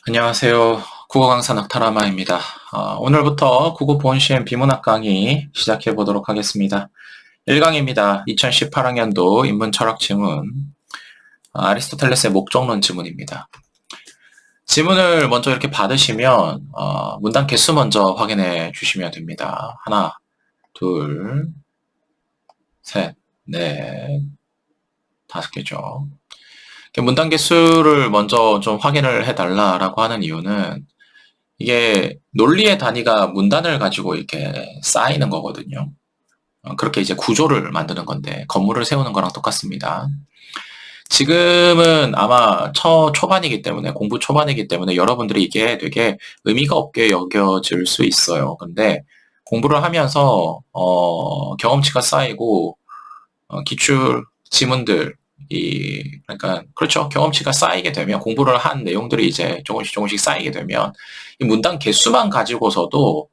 안녕하세요. 국어 강사 낙타라마입니다. 오늘부터 국어 본시험 비문학 강의 시작해 보도록 하겠습니다. 1강입니다. 2018학년도 인문 철학 지문, 아리스토텔레스의 목적론 지문입니다. 지문을 먼저 이렇게 받으시면 문단 개수 먼저 확인해 주시면 됩니다. 하나, 둘, 셋, 넷, 5개죠. 문단 개수를 먼저 좀 확인을 해달라라고 하는 이유는 이게 논리의 단위가 문단을 가지고 이렇게 쌓이는 거거든요. 그렇게 이제 구조를 만드는 건데 건물을 세우는 거랑 똑같습니다. 지금은 아마 초반이기 때문에 공부 초반이기 때문에 여러분들이 이게 되게 의미가 없게 여겨질 수 있어요. 근데 공부를 하면서 경험치가 쌓이고 기출 지문들 그러니까 그렇죠. 경험치가 쌓이게 되면 공부를 한 내용들이 이제 조금씩 쌓이게 되면 이 문단 개수만 가지고서도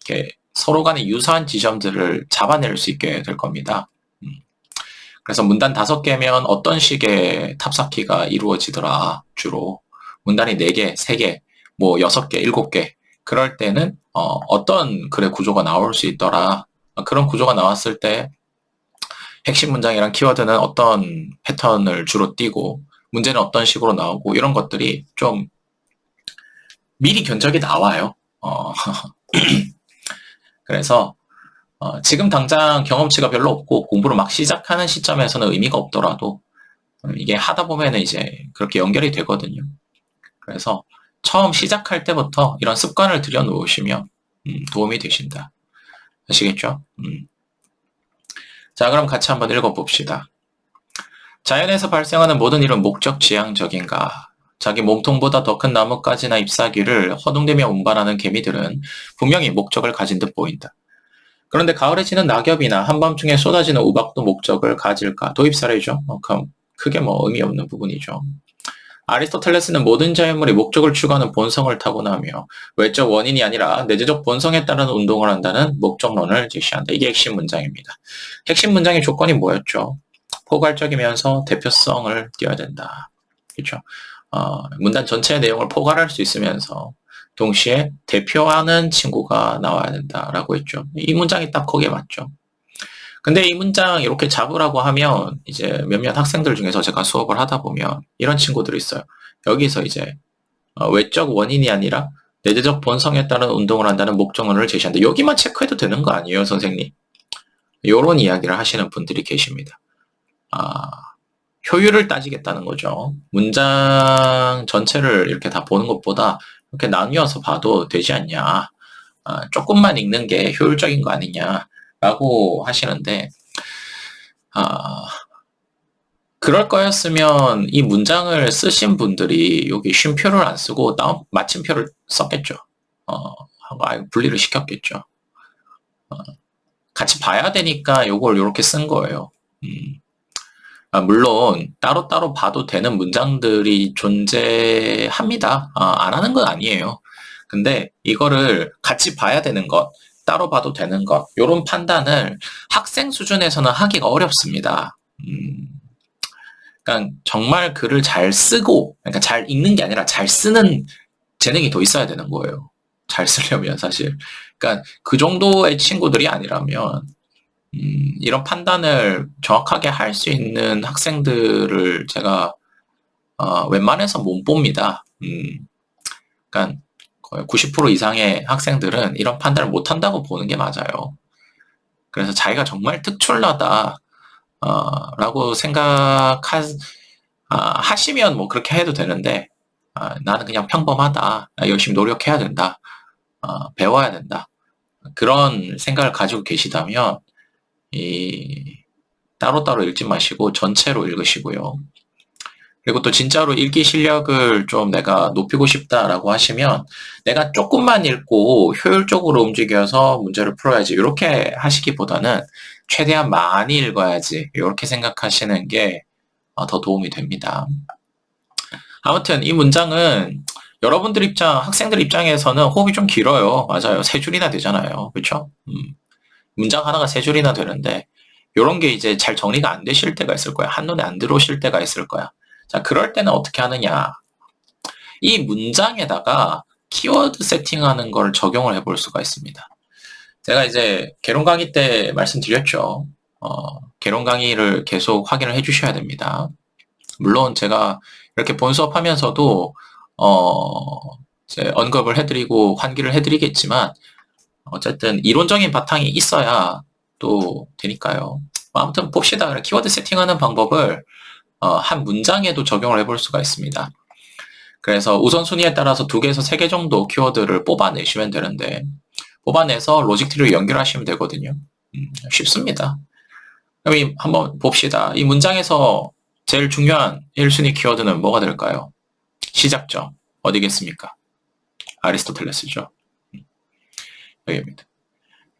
이렇게 서로 간에 유사한 지점들을 잡아낼 수 있게 될 겁니다. 그래서 문단 5개면 어떤 식의 탑쌓기가 이루어지더라. 주로 문단이 4개, 3개, 뭐 6개, 7개 그럴 때는 어떤 글의 구조가 나올 수 있더라. 그런 구조가 나왔을 때 핵심 문장이랑 키워드는 어떤 패턴을 주로 띄고 문제는 어떤 식으로 나오고 이런 것들이 좀 미리 견적이 나와요. 그래서 지금 당장 경험치가 별로 없고 공부를 막 시작하는 시점에서는 의미가 없더라도 이게 하다 보면은 이제 그렇게 연결이 되거든요. 그래서 처음 시작할 때부터 이런 습관을 들여놓으시면 도움이 되신다. 아시겠죠? 자, 그럼 같이 한번 읽어봅시다. 자연에서 발생하는 모든 일은 목적 지향적인가? 자기 몸통보다 더 큰 나뭇가지나 잎사귀를 허둥대며 운반하는 개미들은 분명히 목적을 가진 듯 보인다. 그런데 가을에 지는 낙엽이나 한밤중에 쏟아지는 우박도 목적을 가질까? 도입 사례죠. 그럼 크게 의미 없는 부분이죠. 아리스토텔레스는 모든 자연물이 목적을 추구하는 본성을 타고나며 외적 원인이 아니라 내재적 본성에 따른 운동을 한다는 목적론을 제시한다. 이게 핵심 문장입니다. 핵심 문장의 조건이 뭐였죠? 포괄적이면서 대표성을 띄어야 된다. 그렇죠? 문단 전체의 내용을 포괄할 수 있으면서 동시에 대표하는 친구가 나와야 된다라고 했죠. 이 문장이 딱 거기에 맞죠. 근데 이 문장 이렇게 잡으라고 하면 이제 몇몇 학생들 중에서 제가 수업을 하다 보면 이런 친구들이 있어요. 여기서 이제 외적 원인이 아니라 내재적 본성에 따른 운동을 한다는 목적론을 제시한다. 여기만 체크해도 되는 거 아니에요, 선생님? 이런 이야기를 하시는 분들이 계십니다. 효율을 따지겠다는 거죠. 문장 전체를 이렇게 다 보는 것보다 이렇게 나뉘어서 봐도 되지 않냐. 조금만 읽는 게 효율적인 거 아니냐라고 하시는데 그럴 거였으면 이 문장을 쓰신 분들이 여기 쉼표를 안 쓰고 마침표를 썼겠죠. 하고 분리를 시켰겠죠. 같이 봐야 되니까 이걸 이렇게 쓴 거예요. 물론 따로따로 봐도 되는 문장들이 존재합니다. 안 하는 건 아니에요. 근데 이거를 같이 봐야 되는 것, 따로 봐도 되는 것, 이런 판단을 학생 수준에서는 하기가 어렵습니다. 그러니까 정말 글을 잘 쓰고, 그러니까 잘 읽는 게 아니라 잘 쓰는 재능이 더 있어야 되는 거예요. 잘 쓰려면 사실. 그러니까 그 정도의 친구들이 아니라면 이런 판단을 정확하게 할 수 있는 학생들을 제가 웬만해서 못 봅니다. 그러니까 거의 90% 이상의 학생들은 이런 판단을 못 한다고 보는 게 맞아요. 그래서 자기가 정말 특출나다 라고 하시면 뭐 그렇게 해도 되는데 나는 그냥 평범하다. 열심히 노력해야 된다. 배워야 된다. 그런 생각을 가지고 계시다면 따로따로 읽지 마시고 전체로 읽으시고요. 그리고 또 진짜로 읽기 실력을 좀 내가 높이고 싶다라고 하시면 내가 조금만 읽고 효율적으로 움직여서 문제를 풀어야지 이렇게 하시기보다는 최대한 많이 읽어야지 이렇게 생각하시는 게 더 도움이 됩니다. 아무튼 이 문장은 여러분들 학생들 입장에서는 호흡이 좀 길어요. 맞아요. 3줄이나 되잖아요. 그렇죠? 문장 하나가 3줄이나 되는데 이런 게 이제 잘 정리가 안 되실 때가 있을 거야. 한눈에 안 들어오실 때가 있을 거야. 자, 그럴 때는 어떻게 하느냐. 이 문장에다가 키워드 세팅하는 걸 적용을 해볼 수가 있습니다. 제가 이제 개론 강의 때 말씀드렸죠. 개론 강의를 계속 확인을 해주셔야 됩니다. 물론 제가 이렇게 본 수업하면서도 이제 언급을 해드리고 환기를 해드리겠지만 어쨌든 이론적인 바탕이 있어야 또 되니까요. 아무튼 봅시다. 키워드 세팅하는 방법을 한 문장에도 적용을 해볼 수가 있습니다. 그래서 우선순위에 따라서 2개에서 3개 정도 키워드를 뽑아내시면 되는데 뽑아내서 로직트리를 연결하시면 되거든요. 쉽습니다. 그럼 한번 봅시다. 이 문장에서 제일 중요한 1순위 키워드는 뭐가 될까요? 시작점. 어디겠습니까? 아리스토텔레스죠. 여기입니다.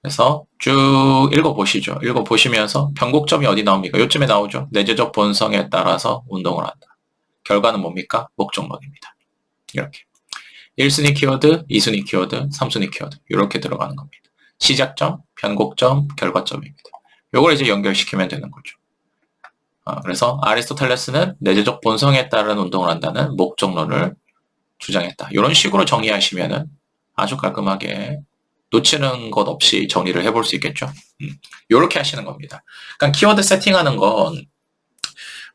그래서 쭉 읽어보시죠. 읽어보시면서 변곡점이 어디 나옵니까? 요쯤에 나오죠. 내재적 본성에 따라서 운동을 한다. 결과는 뭡니까? 목적론입니다. 이렇게 1순위 키워드, 2순위 키워드, 3순위 키워드 이렇게 들어가는 겁니다. 시작점, 변곡점, 결과점입니다. 요걸 이제 연결시키면 되는 거죠. 그래서 아리스토텔레스는 내재적 본성에 따른 운동을 한다는 목적론을 주장했다. 이런 식으로 정리하시면은 아주 깔끔하게 놓치는 것 없이 정리를 해볼 수 있겠죠. 이렇게 하시는 겁니다. 그러니까 키워드 세팅하는 건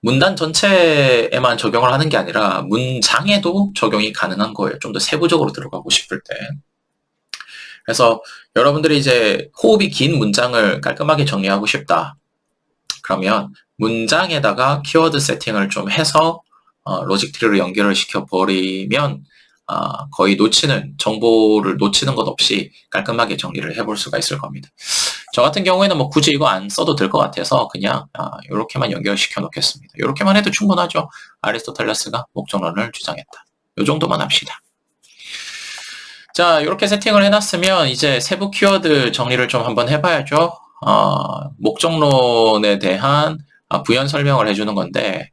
문단 전체에만 적용을 하는 게 아니라 문장에도 적용이 가능한 거예요. 좀 더 세부적으로 들어가고 싶을 때. 그래서 여러분들이 이제 호흡이 긴 문장을 깔끔하게 정리하고 싶다. 그러면 문장에다가 키워드 세팅을 좀 해서 로직 트리를 연결을 시켜버리면 거의 정보를 놓치는 것 없이 깔끔하게 정리를 해볼 수가 있을 겁니다. 저 같은 경우에는 뭐 굳이 이거 안 써도 될 것 같아서 그냥 이렇게만 연결시켜 놓겠습니다. 이렇게만 해도 충분하죠. 아리스토텔레스가 목적론을 주장했다. 이 정도만 합시다. 자, 이렇게 세팅을 해놨으면 이제 세부 키워드 정리를 좀 한번 해봐야죠. 목적론에 대한 부연 설명을 해주는 건데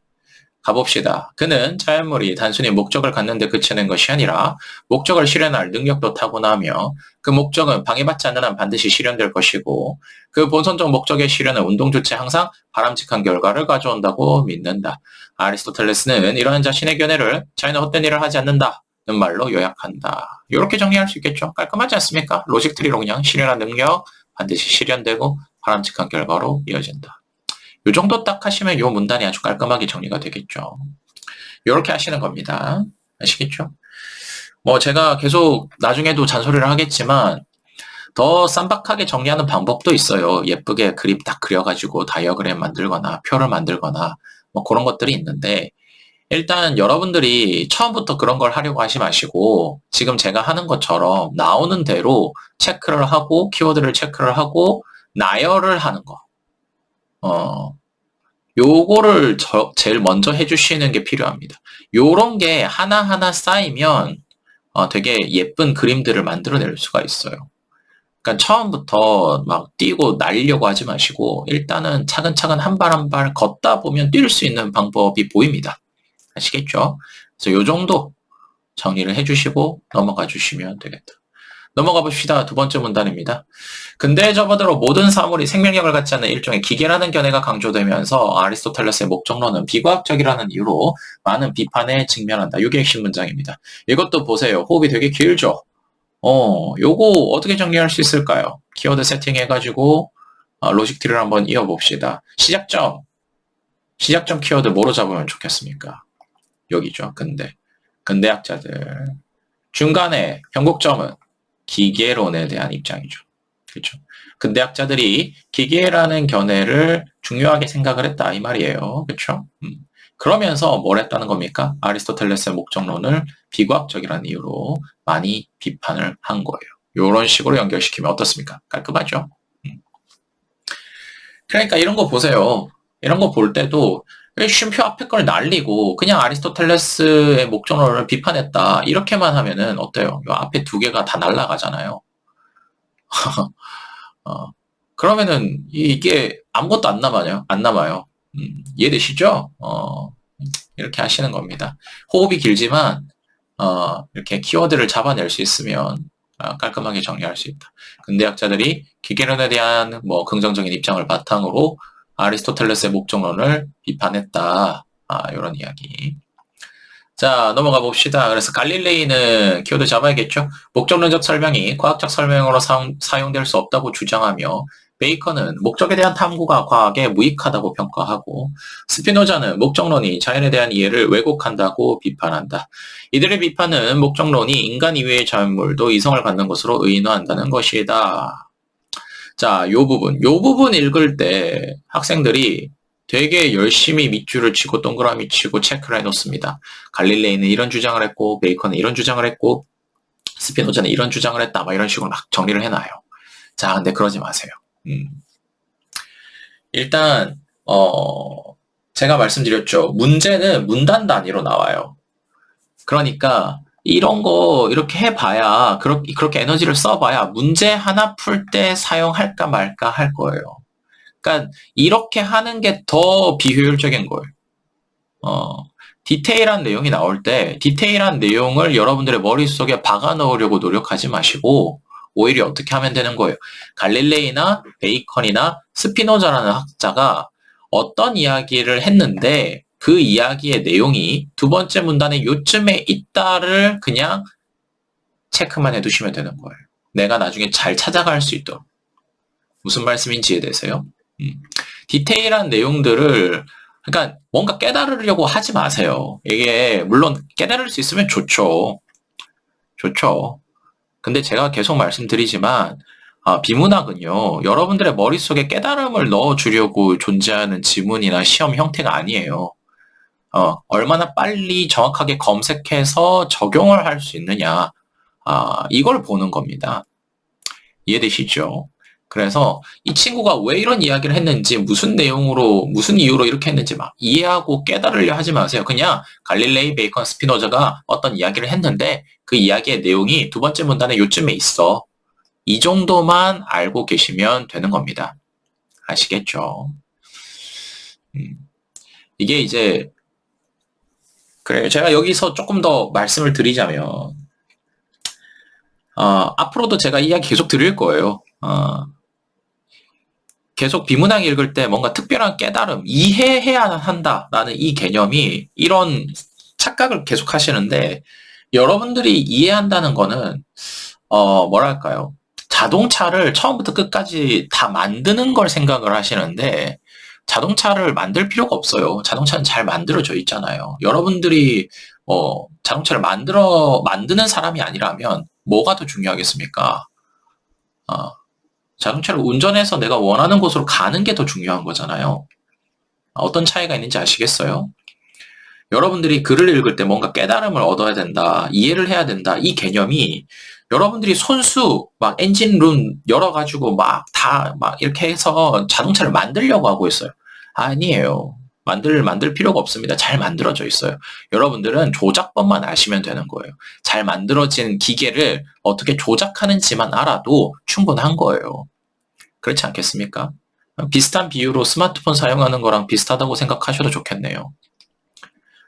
가봅시다. 그는 자연물이 단순히 목적을 갖는 데 그치는 것이 아니라 목적을 실현할 능력도 타고나며 그 목적은 방해받지 않는 한 반드시 실현될 것이고 그 본선적 목적의 실현은 운동조차 항상 바람직한 결과를 가져온다고 믿는다. 아리스토텔레스는 이러한 자신의 견해를 자연은 헛된 일을 하지 않는다는 말로 요약한다. 이렇게 정리할 수 있겠죠. 깔끔하지 않습니까? 로직 트리로 그냥 실현한 능력 반드시 실현되고 바람직한 결과로 이어진다. 요 정도 딱 하시면 요 문단이 아주 깔끔하게 정리가 되겠죠. 요렇게 하시는 겁니다. 아시겠죠? 뭐 제가 계속 나중에도 잔소리를 하겠지만 더 쌈박하게 정리하는 방법도 있어요. 예쁘게 그림 딱 그려가지고 다이어그램 만들거나 표를 만들거나 뭐 그런 것들이 있는데 일단 여러분들이 처음부터 그런 걸 하려고 하지 마시고 지금 제가 하는 것처럼 나오는 대로 체크를 하고 키워드를 체크를 하고 나열을 하는 거. 요거를 제일 먼저 해주시는 게 필요합니다. 요런 게 하나하나 쌓이면 되게 예쁜 그림들을 만들어낼 수가 있어요. 그러니까 처음부터 막 뛰고 날리려고 하지 마시고 일단은 차근차근 한 발 한 발 걷다 보면 뛸 수 있는 방법이 보입니다. 아시겠죠? 그래서 요 정도 정리를 해주시고 넘어가 주시면 되겠다. 넘어가 봅시다. 2번째 문단입니다. 근대에 접어들어 모든 사물이 생명력을 갖지 않는 일종의 기계라는 견해가 강조되면서 아리스토텔레스의 목적론은 비과학적이라는 이유로 많은 비판에 직면한다. 이게 핵심 문장입니다. 이것도 보세요. 호흡이 되게 길죠? 요거 어떻게 정리할 수 있을까요? 키워드 세팅해가지고 로직 트리를 한번 이어봅시다. 시작점 키워드 뭐로 잡으면 좋겠습니까? 여기죠. 근대학자들. 중간에 변곡점은 기계론에 대한 입장이죠. 그렇죠. 근대학자들이 기계라는 견해를 중요하게 생각을 했다 이 말이에요. 그렇죠. 그러면서 뭘 했다는 겁니까? 아리스토텔레스의 목적론을 비과학적이라는 이유로 많이 비판을 한 거예요. 이런 식으로 연결시키면 어떻습니까? 깔끔하죠? 그러니까 이런 거 보세요. 이런 거 볼 때도 쉼표 앞에 걸 날리고 그냥 아리스토텔레스의 목적론을 비판했다 이렇게만 하면은 어때요? 이 앞에 2개가 다 날아가잖아요. 그러면은 이게 아무것도 안 남아요. 이해되시죠? 이렇게 하시는 겁니다. 호흡이 길지만 이렇게 키워드를 잡아낼 수 있으면 깔끔하게 정리할 수 있다. 근대학자들이 기계론에 대한 뭐 긍정적인 입장을 바탕으로 아리스토텔레스의 목적론을 비판했다. 이런 이야기. 자, 넘어가 봅시다. 그래서 갈릴레이는 키워드 잡아야겠죠? 목적론적 설명이 과학적 설명으로 사용될 수 없다고 주장하며, 베이컨은 목적에 대한 탐구가 과학에 무익하다고 평가하고, 스피노자는 목적론이 자연에 대한 이해를 왜곡한다고 비판한다. 이들의 비판은 목적론이 인간 이외의 자연물도 이성을 갖는 것으로 의인화한다는 것이다. 자, 요 부분 읽을 때 학생들이 되게 열심히 밑줄을 치고 동그라미 치고 체크를 해놓습니다. 갈릴레이는 이런 주장을 했고, 베이컨은 이런 주장을 했고, 스피노자는 이런 주장을 했다. 막 이런 식으로 막 정리를 해놔요. 자, 근데 그러지 마세요. 일단, 제가 말씀드렸죠. 문제는 문단 단위로 나와요. 그러니까, 이런 거 이렇게 해봐야, 그렇게 에너지를 써봐야 문제 하나 풀 때 사용할까 말까 할 거예요. 그러니까 이렇게 하는 게 더 비효율적인 거예요. 디테일한 내용이 나올 때 디테일한 내용을 여러분들의 머릿속에 박아 넣으려고 노력하지 마시고 오히려 어떻게 하면 되는 거예요. 갈릴레이나 베이컨이나 스피노자라는 학자가 어떤 이야기를 했는데 그 이야기의 내용이 두 번째 문단의 요쯤에 있다를 그냥 체크만 해두시면 되는 거예요. 내가 나중에 잘 찾아갈 수 있도록. 무슨 말씀인지 이해되세요? 디테일한 내용들을 그러니까 뭔가 깨달으려고 하지 마세요. 이게 물론 깨달을 수 있으면 좋죠. 근데 제가 계속 말씀드리지만 비문학은요. 여러분들의 머릿속에 깨달음을 넣어주려고 존재하는 지문이나 시험 형태가 아니에요. 얼마나 빨리 정확하게 검색해서 적용을 할 수 있느냐 이걸 보는 겁니다. 이해되시죠? 그래서 이 친구가 왜 이런 이야기를 했는지 무슨 내용으로 무슨 이유로 이렇게 했는지 막 이해하고 깨달으려 하지 마세요. 그냥 갈릴레이, 베이컨, 스피노자가 어떤 이야기를 했는데 그 이야기의 내용이 두 번째 문단에 요쯤에 있어. 이 정도만 알고 계시면 되는 겁니다. 아시겠죠? 이게 이제 그래요. 제가 여기서 조금 더 말씀을 드리자면 앞으로도 제가 이야기 계속 드릴 거예요. 계속 비문학 읽을 때 뭔가 특별한 깨달음, 이해해야 한다라는 이 개념이 이런 착각을 계속 하시는데 여러분들이 이해한다는 거는 뭐랄까요? 자동차를 처음부터 끝까지 다 만드는 걸 생각을 하시는데 자동차를 만들 필요가 없어요. 자동차는 잘 만들어져 있잖아요. 여러분들이 자동차를 만드는 사람이 아니라면 뭐가 더 중요하겠습니까? 자동차를 운전해서 내가 원하는 곳으로 가는 게 더 중요한 거잖아요. 어떤 차이가 있는지 아시겠어요? 여러분들이 글을 읽을 때 뭔가 깨달음을 얻어야 된다, 이해를 해야 된다, 이 개념이 여러분들이 손수 막 엔진룸 열어가지고 막 이렇게 해서 자동차를 만들려고 하고 있어요. 아니에요. 만들 필요가 없습니다. 잘 만들어져 있어요. 여러분들은 조작법만 아시면 되는 거예요. 잘 만들어진 기계를 어떻게 조작하는지만 알아도 충분한 거예요. 그렇지 않겠습니까? 비슷한 비유로 스마트폰 사용하는 거랑 비슷하다고 생각하셔도 좋겠네요.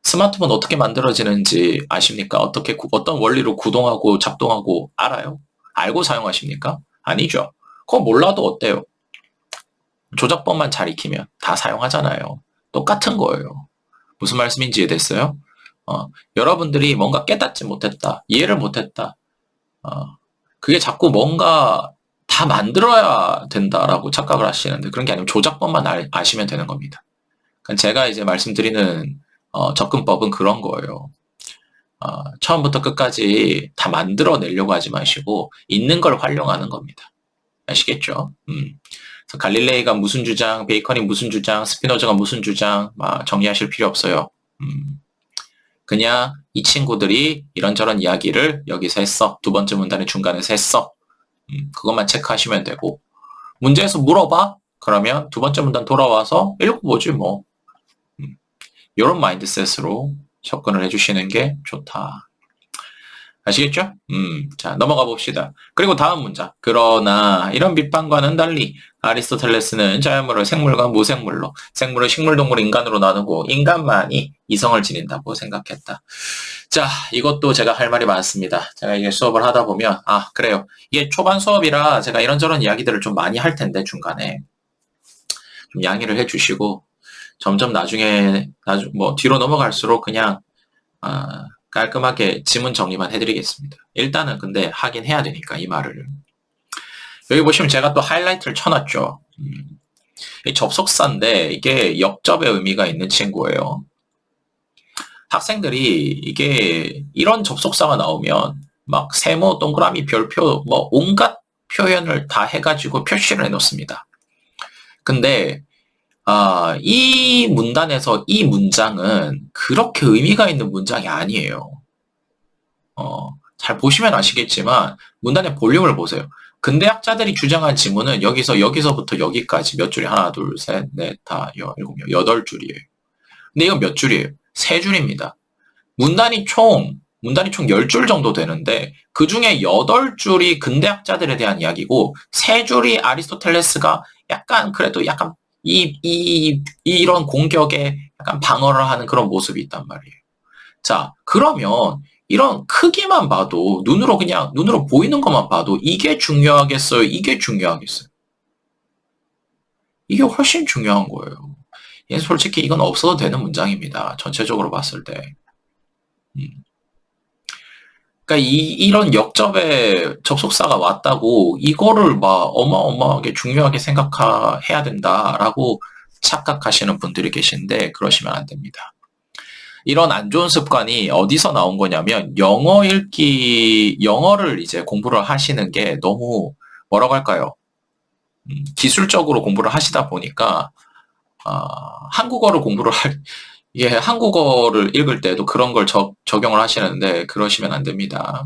스마트폰 어떻게 만들어지는지 아십니까? 어떤 원리로 구동하고 작동하고 알아요? 알고 사용하십니까? 아니죠. 그거 몰라도 어때요? 조작법만 잘 익히면 다 사용하잖아요. 똑같은 거예요. 무슨 말씀인지 이해됐어요? 여러분들이 뭔가 깨닫지 못했다, 이해를 못했다. 그게 자꾸 뭔가 다 만들어야 된다라고 착각을 하시는데 그런 게 아니면 조작법만 아시면 되는 겁니다. 그러니까 제가 이제 말씀드리는 접근법은 그런 거예요. 처음부터 끝까지 다 만들어내려고 하지 마시고 있는 걸 활용하는 겁니다. 아시겠죠? 그래서 갈릴레이가 무슨 주장, 베이컨이 무슨 주장, 스피노자가 무슨 주장 정리하실 필요 없어요. 그냥 이 친구들이 이런저런 이야기를 여기서 했어. 두 번째 문단의 중간에서 했어. 그것만 체크하시면 되고 문제에서 물어봐? 그러면 두 번째 문단 돌아와서 읽어보지 뭐. 이런 마인드셋으로 접근을 해주시는 게 좋다. 아시겠죠? 자, 넘어가 봅시다. 그리고 다음 문장. 그러나 이런 비판과는 달리 아리스토텔레스는 자연물을 생물과 무생물로, 생물을 식물, 동물, 인간으로 나누고 인간만이 이성을 지닌다고 생각했다. 자, 이것도 제가 할 말이 많습니다. 제가 이게 수업을 하다 보면 그래요. 이게 초반 수업이라 제가 이런저런 이야기들을 좀 많이 할 텐데 중간에 좀 양해를 해주시고 점점 나중에 뒤로 넘어갈수록 그냥 깔끔하게 지문 정리만 해드리겠습니다. 일단은 근데 하긴 해야 되니까 이 말을. 여기 보시면 제가 또 하이라이트를 쳐놨죠. 이 접속사인데 이게 역접의 의미가 있는 친구예요. 학생들이 이게 이런 접속사가 나오면 막 세모, 동그라미, 별표 뭐 온갖 표현을 다 해가지고 표시를 해놓습니다. 근데 이 문단에서 이 문장은 그렇게 의미가 있는 문장이 아니에요. 잘 보시면 아시겠지만 문단의 볼륨을 보세요. 근대학자들이 주장한 지문은 여기서부터 여기까지 몇 줄이 하나, 둘, 셋, 넷, 다, 일곱, 여덟 줄이에요. 근데 이건 몇 줄이에요? 세 줄입니다. 문단이 총 10줄 정도 되는데 그 중에 8줄이 근대학자들에 대한 이야기고 3줄이 아리스토텔레스가 그래도 약간 이런 공격에 약간 방어를 하는 그런 모습이 있단 말이에요. 자, 그러면 이런 크기만 봐도 눈으로 보이는 것만 봐도 이게 중요하겠어요? 이게 중요하겠어요? 이게 훨씬 중요한 거예요. 솔직히 이건 없어도 되는 문장입니다. 전체적으로 봤을 때. 그러니까 이런 역접에 접속사가 왔다고 이거를 막 어마어마하게 중요하게 생각해야 된다라고 착각하시는 분들이 계신데 그러시면 안 됩니다. 이런 안 좋은 습관이 어디서 나온 거냐면 영어를 이제 공부를 하시는 게 너무 뭐라고 할까요? 기술적으로 공부를 하시다 보니까 한국어를 읽을 때도 그런 걸 적용을 하시는데 그러시면 안 됩니다.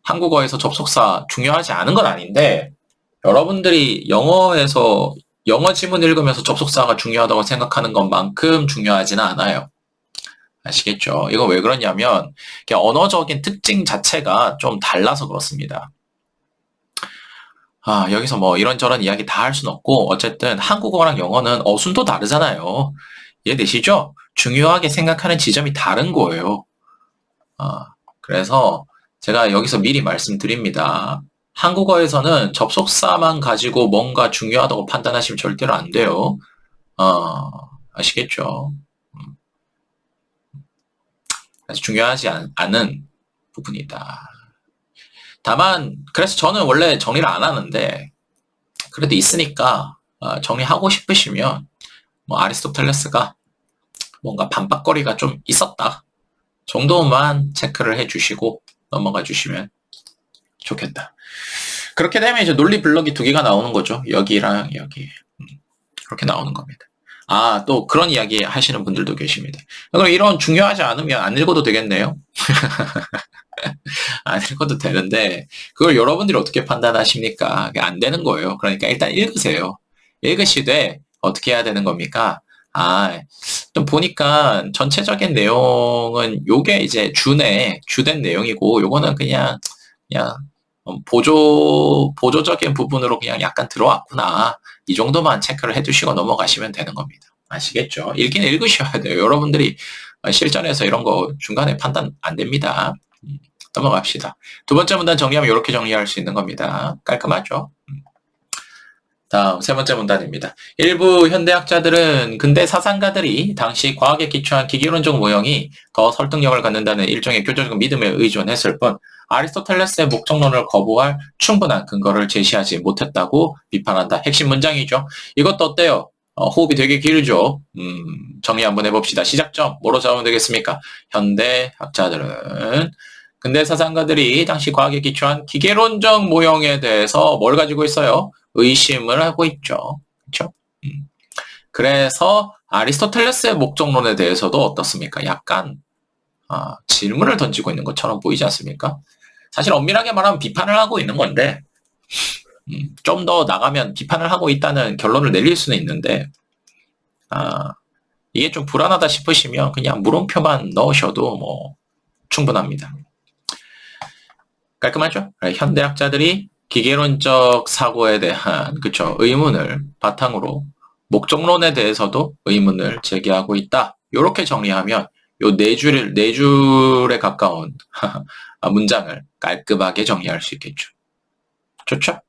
한국어에서 접속사 중요하지 않은 건 아닌데 여러분들이 영어 지문 읽으면서 접속사가 중요하다고 생각하는 것만큼 중요하지는 않아요. 아시겠죠? 이거 왜 그러냐면 언어적인 특징 자체가 좀 달라서 그렇습니다. 여기서 뭐 이런저런 이야기 다 할 수는 없고 어쨌든 한국어랑 영어는 어순도 다르잖아요. 이해되시죠? 중요하게 생각하는 지점이 다른 거예요. 그래서 제가 여기서 미리 말씀드립니다. 한국어에서는 접속사만 가지고 뭔가 중요하다고 판단하시면 절대로 안 돼요. 아시겠죠? 그래서 중요하지 않은 부분이다. 다만 그래서 저는 원래 정리를 안 하는데 그래도 있으니까 정리하고 싶으시면 뭐 아리스토텔레스가 뭔가 반박거리가 좀 있었다 정도만 체크를 해주시고 넘어가 주시면 좋겠다. 그렇게 되면 이제 논리 블럭이 2개가 나오는 거죠. 여기랑 여기. 그렇게 나오는 겁니다. 또 그런 이야기 하시는 분들도 계십니다. 그럼 이런 중요하지 않으면 안 읽어도 되겠네요. 안 읽어도 되는데 그걸 여러분들이 어떻게 판단하십니까? 안 되는 거예요. 그러니까 일단 읽으세요. 읽으시되 어떻게 해야 되는 겁니까? 좀 보니까 전체적인 내용은 요게 이제 주된 내용이고 요거는 그냥 보조적인 부분으로 그냥 약간 들어왔구나. 이 정도만 체크를 해두시고 넘어가시면 되는 겁니다. 아시겠죠? 읽긴 읽으셔야 돼요. 여러분들이 실전에서 이런 거 중간에 판단 안 됩니다. 넘어갑시다. 두 번째 문단 정리하면 이렇게 정리할 수 있는 겁니다. 깔끔하죠? 다음 세 번째 문단입니다. 일부 현대학자들은 근대 사상가들이 당시 과학에 기초한 기계론적 모형이 더 설득력을 갖는다는 일종의 교조적 믿음에 의존했을 뿐 아리스토텔레스의 목적론을 거부할 충분한 근거를 제시하지 못했다고 비판한다. 핵심 문장이죠. 이것도 어때요? 호흡이 되게 길죠. 정리 한번 해봅시다. 시작점 뭐로 잡으면 되겠습니까? 현대학자들은 근대 사상가들이 당시 과학에 기초한 기계론적 모형에 대해서 뭘 가지고 있어요? 의심을 하고 있죠. 그렇죠? 그래서 아리스토텔레스의 목적론에 대해서도 어떻습니까? 약간 질문을 던지고 있는 것처럼 보이지 않습니까? 사실 엄밀하게 말하면 비판을 하고 있는 건데 좀 더 나가면 비판을 하고 있다는 결론을 내릴 수는 있는데 이게 좀 불안하다 싶으시면 그냥 물음표만 넣으셔도 뭐 충분합니다. 깔끔하죠? 현대학자들이 기계론적 사고에 대한 의문을 바탕으로 목적론에 대해서도 의문을 제기하고 있다. 이렇게 정리하면 요 네 줄에 가까운 문장을 깔끔하게 정리할 수 있겠죠. 좋죠?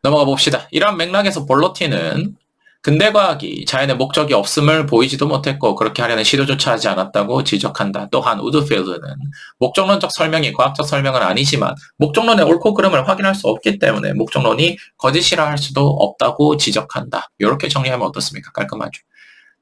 넘어가 봅시다. 이러한 맥락에서 볼로티는 근대과학이 자연의 목적이 없음을 보이지도 못했고 그렇게 하려는 시도조차 하지 않았다고 지적한다. 또한 우드필드는 목적론적 설명이 과학적 설명은 아니지만 목적론의 옳고 그름을 확인할 수 없기 때문에 목적론이 거짓이라 할 수도 없다고 지적한다. 이렇게 정리하면 어떻습니까? 깔끔하죠.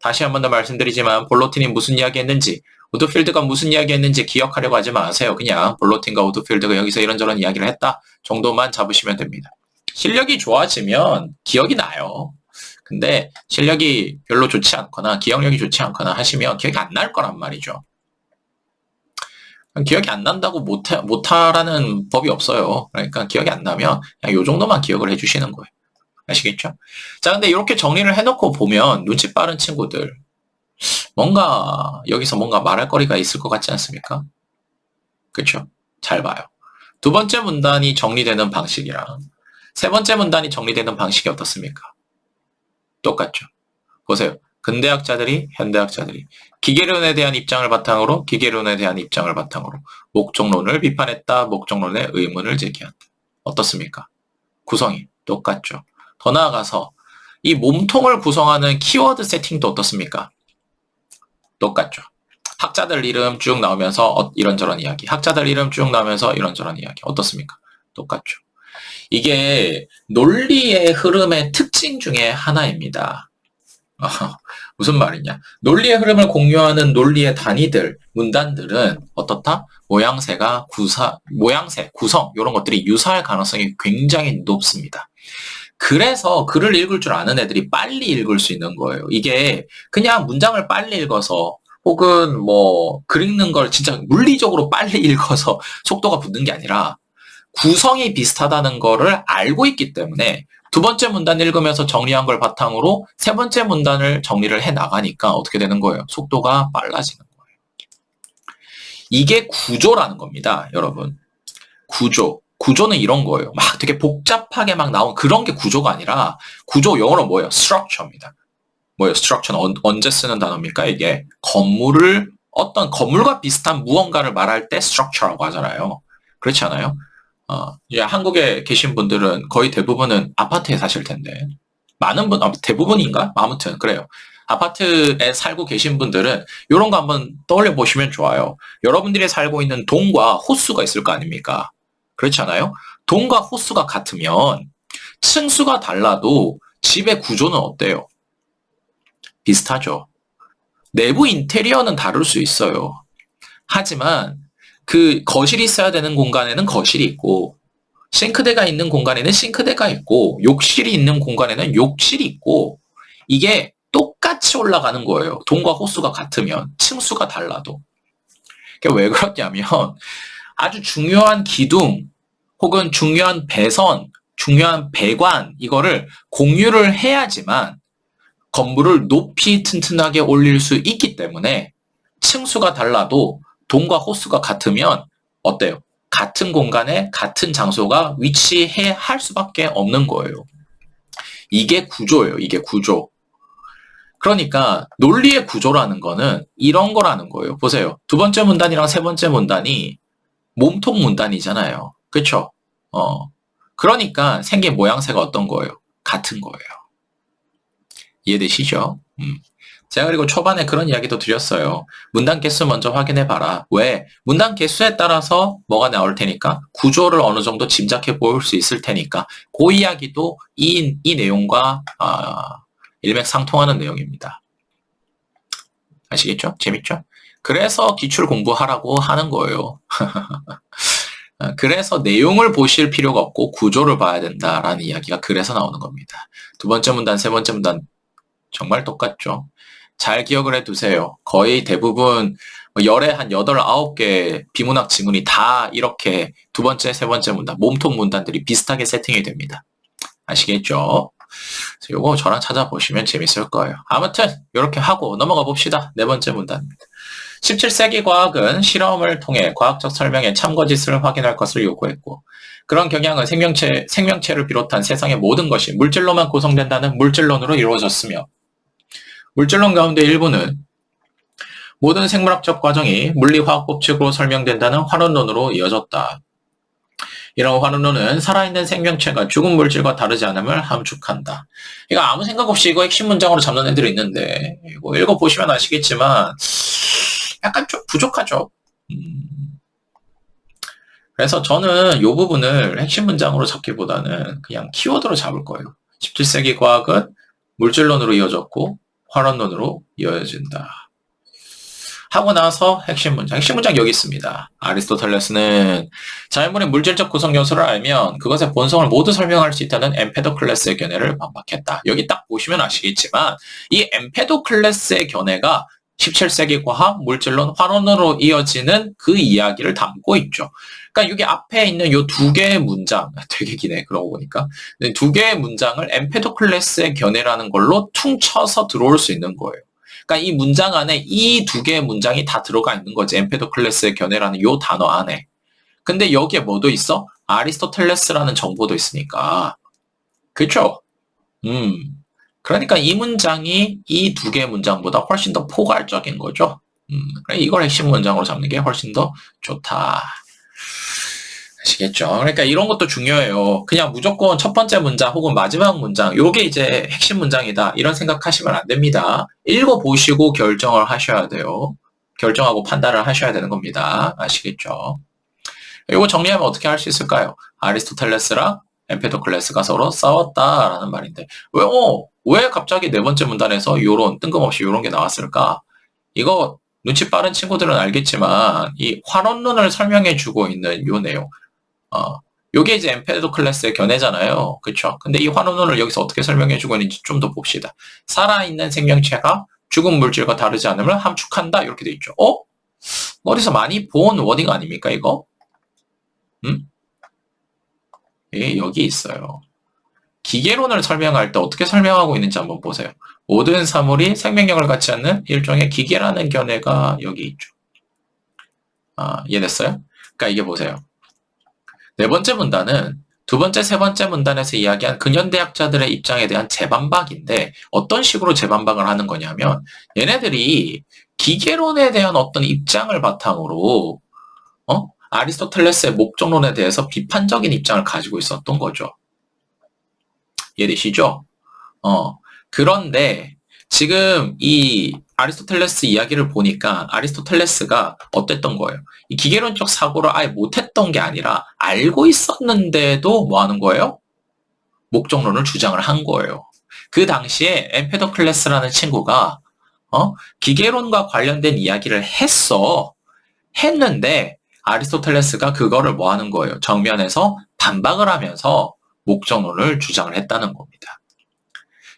다시 한 번 더 말씀드리지만 볼로틴이 무슨 이야기했는지 우드필드가 무슨 이야기했는지 기억하려고 하지 마세요. 그냥 볼로틴과 우드필드가 여기서 이런저런 이야기를 했다 정도만 잡으시면 됩니다. 실력이 좋아지면 기억이 나요. 근데 실력이 별로 좋지 않거나 기억력이 좋지 않거나 하시면 기억이 안 날 거란 말이죠. 기억이 안 난다고 못하라는 법이 없어요. 그러니까 기억이 안 나면 그냥 요 정도만 기억을 해주시는 거예요. 아시겠죠? 자, 근데 이렇게 정리를 해놓고 보면 눈치 빠른 친구들 여기서 뭔가 말할 거리가 있을 것 같지 않습니까? 그렇죠? 잘 봐요. 두 번째 문단이 정리되는 방식이랑 세 번째 문단이 정리되는 방식이 어떻습니까? 똑같죠. 보세요. 근대학자들이 현대학자들이 기계론에 대한 입장을 바탕으로 목적론을 비판했다. 목적론의 의문을 제기한다. 어떻습니까? 구성이 똑같죠. 더 나아가서 이 몸통을 구성하는 키워드 세팅도 어떻습니까? 똑같죠. 학자들 이름 쭉 나오면서 이런저런 이야기. 학자들 이름 쭉 나오면서 이런저런 이야기. 어떻습니까? 똑같죠. 이게 논리의 흐름의 특징 중에 하나입니다. 무슨 말이냐? 논리의 흐름을 공유하는 논리의 단위들, 문단들은 어떻다? 모양새, 구성 이런 것들이 유사할 가능성이 굉장히 높습니다. 그래서 글을 읽을 줄 아는 애들이 빨리 읽을 수 있는 거예요. 이게 그냥 문장을 빨리 읽어서 혹은 글 읽는 걸 진짜 물리적으로 빨리 읽어서 속도가 붙는 게 아니라 구성이 비슷하다는 거를 알고 있기 때문에 두 번째 문단 읽으면서 정리한 걸 바탕으로 세 번째 문단을 정리를 해 나가니까 어떻게 되는 거예요? 속도가 빨라지는 거예요. 이게 구조라는 겁니다, 여러분. 구조는 이런 거예요. 막 되게 복잡하게 막 나온 그런 게 구조가 아니라 구조 영어로 뭐예요? structure입니다. 뭐예요? structure는 언제 쓰는 단어입니까? 이게 어떤 건물과 비슷한 무언가를 말할 때 structure라고 하잖아요. 그렇지 않아요? 이제 한국에 계신 분들은 거의 대부분은 아파트에 사실 텐데 대부분인가? 아무튼 그래요. 아파트에 살고 계신 분들은 이런 거 한번 떠올려 보시면 좋아요. 여러분들이 살고 있는 동과 호수가 있을 거 아닙니까? 그렇지 않아요? 동과 호수가 같으면 층수가 달라도 집의 구조는 어때요? 비슷하죠. 내부 인테리어는 다를 수 있어요. 하지만 그 거실이 있어야 되는 공간에는 거실이 있고 싱크대가 있는 공간에는 싱크대가 있고 욕실이 있는 공간에는 욕실이 있고 이게 똑같이 올라가는 거예요. 동과 호수가 같으면 층수가 달라도. 그게 왜 그러냐면 아주 중요한 기둥 혹은 중요한 배선, 중요한 배관 이거를 공유를 해야지만 건물을 높이 튼튼하게 올릴 수 있기 때문에 층수가 달라도 동과 호수가 같으면 어때요? 같은 공간에 같은 장소가 위치해야 할 수밖에 없는 거예요. 이게 구조예요. 이게 구조. 그러니까 논리의 구조라는 거는 이런 거라는 거예요. 보세요. 두 번째 문단이랑 세 번째 문단이 몸통 문단이잖아요. 그렇죠? 그러니까 생긴 모양새가 어떤 거예요? 같은 거예요. 이해되시죠? 제가 그리고 초반에 그런 이야기도 드렸어요. 문단 개수 먼저 확인해 봐라. 왜? 문단 개수에 따라서 뭐가 나올 테니까 구조를 어느 정도 짐작해 볼 수 있을 테니까 그 이야기도 이 내용과 일맥상통하는 내용입니다. 아시겠죠? 재밌죠? 그래서 기출 공부하라고 하는 거예요. 그래서 내용을 보실 필요가 없고 구조를 봐야 된다라는 이야기가 그래서 나오는 겁니다. 두 번째 문단, 세 번째 문단 정말 똑같죠. 잘 기억을 해두세요. 거의 대부분 열에 한 8, 9개 비문학 지문이 다 이렇게 두 번째, 세 번째 문단, 몸통 문단들이 비슷하게 세팅이 됩니다. 아시겠죠? 요거 저랑 찾아보시면 재밌을 거예요. 아무튼 이렇게 하고 넘어가 봅시다. 네 번째 문단입니다. 17세기 과학은 실험을 통해 과학적 설명의 참거짓을 확인할 것을 요구했고 그런 경향은 생명체를 비롯한 세상의 모든 것이 물질로만 구성된다는 물질론으로 이루어졌으며 물질론 가운데 일부는 모든 생물학적 과정이 물리화학 법칙으로 설명된다는 환원론으로 이어졌다. 이런 환원론은 살아있는 생명체가 죽은 물질과 다르지 않음을 함축한다. 이거 아무 생각 없이 이거 핵심 문장으로 잡는 애들이 있는데 이거 읽어보시면 아시겠지만 약간 좀 부족하죠. 그래서 저는 이 부분을 핵심 문장으로 잡기보다는 그냥 키워드로 잡을 거예요. 17세기 과학은 물질론으로 이어졌고 환원론으로 이어진다. 하고 나서 핵심 문장 여기 있습니다. 아리스토텔레스는 자연물의 물질적 구성 요소를 알면 그것의 본성을 모두 설명할 수 있다는 엠페도클레스의 견해를 반박했다. 여기 딱 보시면 아시겠지만 이 엠페도클레스의 견해가 17세기 과학, 물질론, 환원으로 이어지는 그 이야기를 담고 있죠. 그러니까 여기 앞에 있는 이 두 개의 문장, 되게 기네 그러고 보니까 두 개의 문장을 엠페도클레스의 견해라는 걸로 퉁쳐서 들어올 수 있는 거예요. 그러니까 이 문장 안에 이 두 개의 문장이 다 들어가 있는 거지. 엠페도클레스의 견해라는 요 단어 안에. 근데 여기에 뭐도 있어? 아리스토텔레스라는 정보도 있으니까. 그쵸? 그러니까 이 문장이 이 두 개의 문장보다 훨씬 더 포괄적인 거죠. 이걸 핵심 문장으로 잡는 게 훨씬 더 좋다. 아시겠죠? 그러니까 이런 것도 중요해요. 그냥 무조건 첫 번째 문장 혹은 마지막 문장, 요게 이제 핵심 문장이다. 이런 생각하시면 안 됩니다. 읽어보시고 결정을 하셔야 돼요. 결정하고 판단을 하셔야 되는 겁니다. 아시겠죠? 이거 정리하면 어떻게 할 수 있을까요? 아리스토텔레스랑 엠페도클레스가 서로 싸웠다라는 말인데 왜 갑자기 네 번째 문단에서 요런 뜬금없이 요런 게 나왔을까? 이거 눈치 빠른 친구들은 알겠지만 이 환원론을 설명해주고 있는 요 내용 요게 이제 엠페도클레스의 견해잖아요. 그쵸? 근데 이 환원론을 여기서 어떻게 설명해주고 있는지 좀 더 봅시다. 살아있는 생명체가 죽은 물질과 다르지 않음을 함축한다. 이렇게 돼 있죠. 어디서 많이 본 워딩 아닙니까, 이거? 예, 여기 있어요. 기계론을 설명할 때 어떻게 설명하고 있는지 한번 보세요. 모든 사물이 생명력을 갖지 않는 일종의 기계라는 견해가 여기 있죠. 이해됐어요? 그러니까 이게 보세요. 네 번째 문단은 두 번째, 세 번째 문단에서 이야기한 근현대학자들의 입장에 대한 재반박인데 어떤 식으로 재반박을 하는 거냐면 얘네들이 기계론에 대한 어떤 입장을 바탕으로 아리스토텔레스의 목적론에 대해서 비판적인 입장을 가지고 있었던 거죠. 이해되시죠? 그런데 지금 이 아리스토텔레스 이야기를 보니까 아리스토텔레스가 어땠던 거예요? 이 기계론적 사고를 아예 못했던 게 아니라 알고 있었는데도 뭐 하는 거예요? 목적론을 주장을 한 거예요. 그 당시에 엠페도클레스라는 친구가 기계론과 관련된 이야기를 했는데 아리스토텔레스가 그거를 뭐 하는 거예요? 정면에서 반박을 하면서 목적론을 주장을 했다는 겁니다.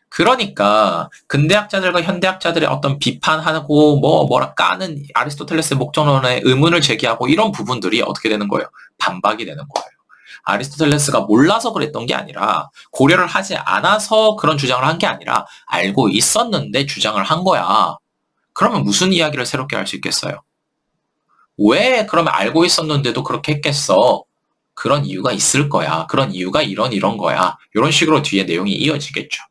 그러니까 근대학자들과 현대학자들의 어떤 비판하고 뭐라 까는 아리스토텔레스의 목적론에 의문을 제기하고 이런 부분들이 어떻게 되는 거예요? 반박이 되는 거예요. 아리스토텔레스가 몰라서 그랬던 게 아니라 고려를 하지 않아서 그런 주장을 한 게 아니라 알고 있었는데 주장을 한 거야. 그러면 무슨 이야기를 새롭게 할 수 있겠어요? 왜 그러면 알고 있었는데도 그렇게 했겠어? 그런 이유가 있을 거야. 그런 이유가 이런 거야. 이런 식으로 뒤에 내용이 이어지겠죠.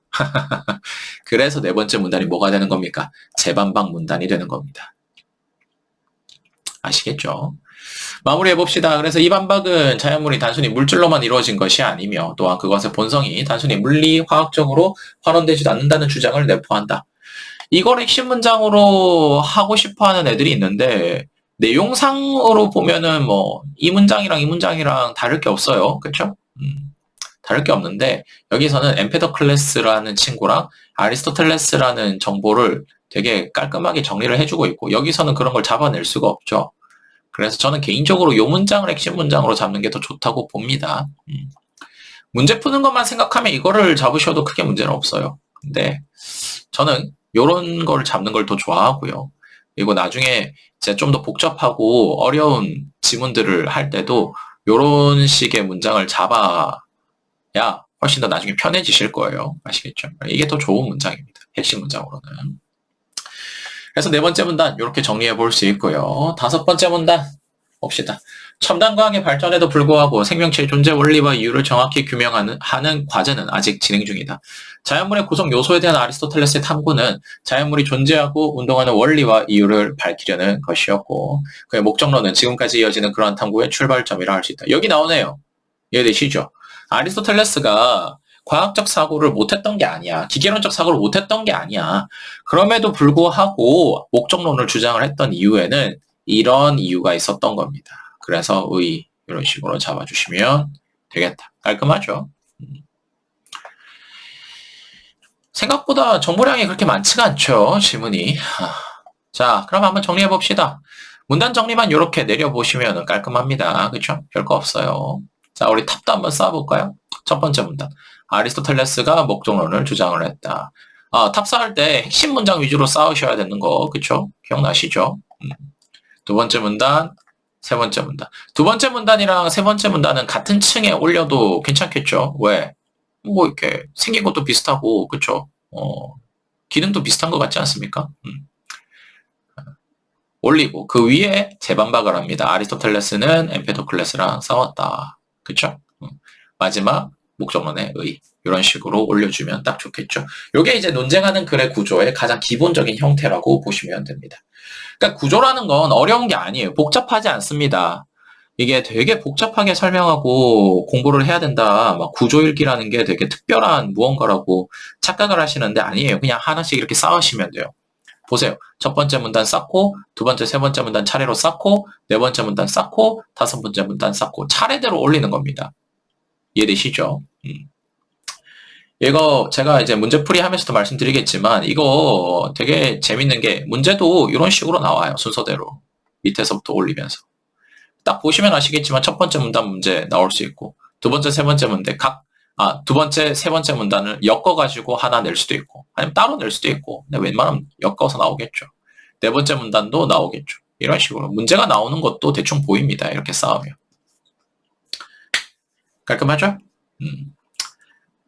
그래서 네 번째 문단이 뭐가 되는 겁니까? 재반박 문단이 되는 겁니다. 아시겠죠? 마무리해봅시다. 그래서 이 반박은 자연물이 단순히 물질로만 이루어진 것이 아니며 또한 그것의 본성이 단순히 물리, 화학적으로 환원되지도 않는다는 주장을 내포한다. 이걸 핵심 문장으로 하고 싶어하는 애들이 있는데 내용상으로 보면은 이 문장이랑 이 문장이랑 다를 게 없어요. 그쵸? 다를 게 없는데 여기서는 엠페도클레스라는 친구랑 아리스토텔레스라는 정보를 되게 깔끔하게 정리를 해주고 있고 여기서는 그런 걸 잡아낼 수가 없죠. 그래서 저는 개인적으로 이 문장을 핵심 문장으로 잡는 게 더 좋다고 봅니다. 문제 푸는 것만 생각하면 이거를 잡으셔도 크게 문제는 없어요. 근데 저는 이런 걸 잡는 걸 더 좋아하고요. 그리고 나중에 이제 좀 더 복잡하고 어려운 지문들을 할 때도 이런 식의 문장을 잡아야 훨씬 더 나중에 편해지실 거예요. 아시겠죠? 이게 더 좋은 문장입니다. 핵심 문장으로는. 그래서 네 번째 문단 이렇게 정리해 볼 수 있고요. 다섯 번째 문단 봅시다. 첨단 과학의 발전에도 불구하고 생명체의 존재 원리와 이유를 정확히 규명하는 과제는 아직 진행 중이다. 자연물의 구성 요소에 대한 아리스토텔레스의 탐구는 자연물이 존재하고 운동하는 원리와 이유를 밝히려는 것이었고 그의 목적론은 지금까지 이어지는 그러한 탐구의 출발점이라 할 수 있다. 여기 나오네요. 이해되시죠? 아리스토텔레스가 과학적 사고를 못했던 게 아니야. 기계론적 사고를 못했던 게 아니야. 그럼에도 불구하고 목적론을 주장을 했던 이유에는 이런 이유가 있었던 겁니다. 그래서 의 이런 식으로 잡아주시면 되겠다. 깔끔하죠? 생각보다 정보량이 그렇게 많지가 않죠. 지문이. 자, 그럼 한번 정리해 봅시다. 문단 정리만 이렇게 내려보시면 깔끔합니다. 그쵸? 별거 없어요. 자, 우리 탑도 한번 쌓아볼까요? 첫 번째 문단. 아리스토텔레스가 목적론을 주장을 했다. 탑 쌓을 때 핵심 문장 위주로 쌓으셔야 되는 거, 그쵸? 기억나시죠? 두 번째 문단, 세 번째 문단. 두 번째 문단이랑 세 번째 문단은 같은 층에 올려도 괜찮겠죠? 왜? 뭐 이렇게 생긴 것도 비슷하고, 그쵸? 기능도 비슷한 것 같지 않습니까? 올리고 그 위에 재반박을 합니다. 아리스토텔레스는 엠페도클레스랑 싸웠다. 그쵸? 마지막 목적론의 의 이런 식으로 올려주면 딱 좋겠죠. 이게 이제 논쟁하는 글의 구조의 가장 기본적인 형태라고 보시면 됩니다. 그러니까 구조라는 건 어려운 게 아니에요. 복잡하지 않습니다. 이게 되게 복잡하게 설명하고 공부를 해야 된다. 막 구조일기라는 게 되게 특별한 무언가라고 착각을 하시는데 아니에요. 그냥 하나씩 이렇게 쌓으시면 돼요. 보세요. 첫 번째 문단 쌓고, 두 번째, 세 번째 문단 차례로 쌓고, 네 번째 문단 쌓고, 다섯 번째 문단 쌓고, 차례대로 올리는 겁니다. 이해되시죠? 이거 제가 이제 문제풀이 하면서도 말씀드리겠지만, 이거 되게 재밌는 게, 문제도 이런 식으로 나와요. 순서대로. 밑에서부터 올리면서. 딱 보시면 아시겠지만, 첫 번째 문단 문제 나올 수 있고, 두 번째, 세 번째 문제 두 번째, 세 번째 문단을 엮어가지고 하나 낼 수도 있고, 아니면 따로 낼 수도 있고, 근데 웬만하면 엮어서 나오겠죠. 네 번째 문단도 나오겠죠. 이런 식으로. 문제가 나오는 것도 대충 보입니다. 이렇게 싸우면. 깔끔하죠?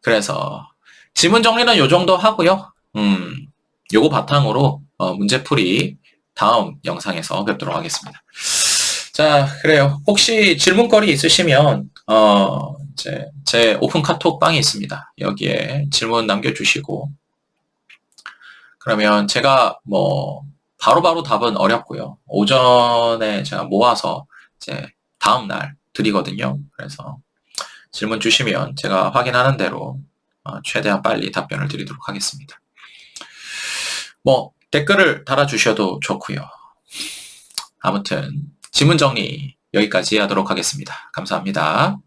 그래서, 지문 정리는 요 정도 하고요. 요거 바탕으로, 문제풀이 다음 영상에서 뵙도록 하겠습니다. 자, 그래요. 혹시 질문거리 있으시면, 이제 제 오픈 카톡 방이 있습니다. 여기에 질문 남겨주시고, 그러면 제가 바로바로 답은 어렵고요. 오전에 제가 모아서 이제 다음날 드리거든요. 그래서 질문 주시면 제가 확인하는 대로 최대한 빨리 답변을 드리도록 하겠습니다. 댓글을 달아주셔도 좋고요. 아무튼 지문 정리 여기까지 하도록 하겠습니다. 감사합니다.